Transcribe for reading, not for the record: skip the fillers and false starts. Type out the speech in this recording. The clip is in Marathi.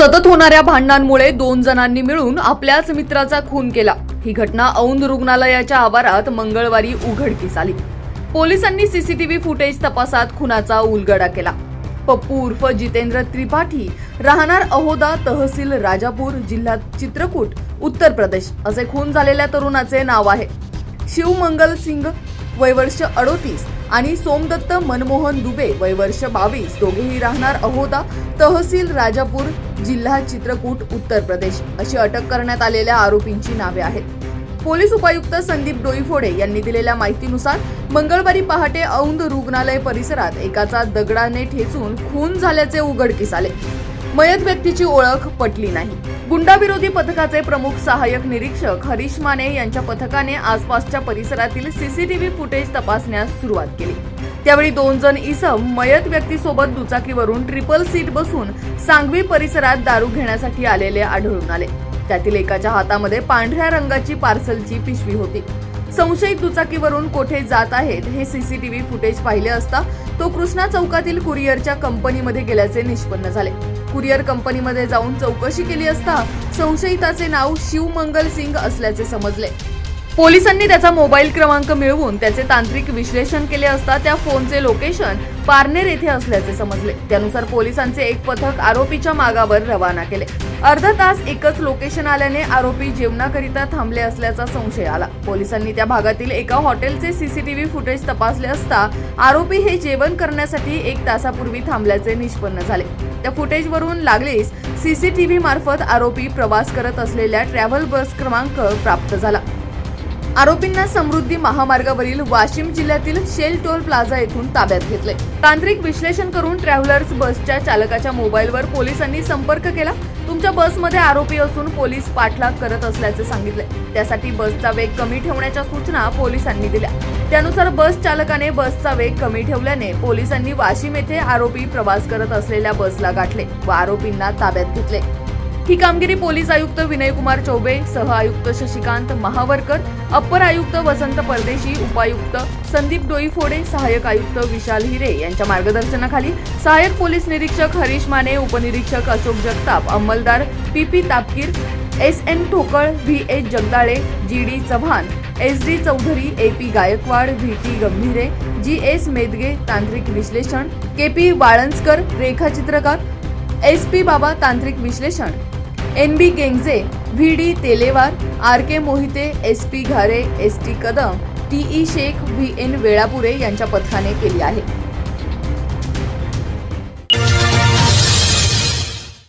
सतत होणाऱ्या भांडणांमुळे 2 जणांनी मिळून आपल्याच मित्राचा खून केला। ही घटना औंध रुग्णालयाच्या आवारात मंगळवारी उघडकीस आली। पोलिसांनी सीसीटीव्ही फुटेज तपासात खुनाचा उलगडा केला। पप्पू उर्फ जितेंद्र त्रिपाठी, राहणार अहोदा, तहसील राजापूर, जिल्हा चित्रकूट, उत्तर प्रदेश असे खून झालेल्या तरुणाचे नाव आहे। शिवमंगल सिंग वय वर्ष 38 आणि सोमदत्त मनमोहन दुबे वय वर्ष 22, दोघेही राहणार अहोदा, तहसील राजापूर, जिल्हा चित्रकूट, उत्तर प्रदेश अशी अटक करण्यात आलेल्या आरोपींची नावे आहेत। पोलीस उपायुक्त संदीप डोईफोडे यांनी दिलेल्या माहितीनुसार मंगळवारी पहाटे औंध रुग्णालय परिसरात एकाचा दगडाने ठेचून खून झाल्याचे उघडकीस आले। मयत व्यक्तीची ओळख पटली नाही। गुंडाविरोधी पथकाचे प्रमुख सहाय्यक निरीक्षक हरीश माने यांच्या पथकाने आसपासच्या परिसरातील सीसीटीव्ही फुटेज तपासण्यास सुरुवात केली। त्यावेळी 2 जण इसम मयत व्यक्तीसोबत दुचाकीवरून ट्रिपल सीट बसून सांगवी परिसरात दारू घेण्यासाठी आलेले आढळून आले। त्यातील एकाच्या हातामध्ये पांढऱ्या रंगाची पार्सलची पिशवी होती। संशयित दुचाकीवरून कोठे जात आहेत हे सीसीटीव्ही फुटेज पाहिले असता तो कृष्णा चौकातील कुरिअरच्या कंपनीमध्ये गेल्याचे निष्पन्न झाले। कुरिअर कंपनीमध्ये जाऊन चौकशी केली असता संशयिताचे नाव शिवमंगल सिंग असल्याचे समजले। पोलिसांनी त्याचा मोबाईल क्रमांक मिळवून त्याचे तांत्रिक विश्लेषण केले असता त्या फोनचे लोकेशन पारनेर येथे असल्याचे समजले। त्यानुसार पोलिसांचे एक पथक आरोपीच्या मागावर रवाना केले। अर्धा तास एकच लोकेशन आल्याने आरोपी जेवणाकरिता थांबले असल्याचा संशय आला। पोलिसांनी त्या भागातील एका हॉटेलचे सीसीटीव्ही फुटेज तपासले असता आरोपी हे जेवण करण्यासाठी 1 तासापूर्वी थांबल्याचे निष्पन्न झाले। त्या फुटेजवरून लागलीच सीसीटीव्ही मार्फत आरोपी प्रवास करत असलेल्या ट्रॅव्हल बस क्रमांक प्राप्त झाला। आरोपींना समृद्धी महामार्गावरील वाशिम जिल्ह्यातील शेल टोल प्लाझा येथून ताब्यात घेतले। तांत्रिक विश्लेषण करून ट्रॅव्हलर्स बसच्या चालकाच्या मोबाईलवर पोलिसांनी संपर्क केला। तुमच्या बसमध्ये आरोपी असून पोलीस पाठलाग करत असल्याचे सांगितले। त्यासाठी बसचा वेग कमी ठेवण्याच्या सूचना पोलिसांनी दिल्या। त्यानुसार बस चालकाने बसचा वेग कमी ठेवल्याने पोलिसांनी वाशिम येथे आरोपी प्रवास करत असलेल्या बसला गाठले व आरोपींना ताब्यात घेतले। ही कामगिरी पोलीस आयुक्त विनयकुमार चौबे, सह आयुक्त शशिकांत महावरकर, अप्पर आयुक्त वसंत परदेशी, उपायुक्त संदीप डोईफोडे, सहाय्यक आयुक्त विशाल हिरे यांच्या मार्गदर्शनाखाली सहाय्यक पोलीस निरीक्षक हरीश माने, उपनिरीक्षक अशोक जगताप, अंमलदार पीपी तापकीर, SN ठोकळ, VH Jagdale, GD Chavan, SD Chaudhari, AP Gaikwad, VT गंभीरे, GS मेदगे तांत्रिक विश्लेषण, KP वाळंजकर रेखाचित्रकार, SP बाबा तांत्रिक विश्लेषण, NB गेंगजे, VD तेलेवार, RK Mohite, SP घारे, ST Kadam, TE Shaikh, VN Velapure यांच्या पथकाने केली आहे।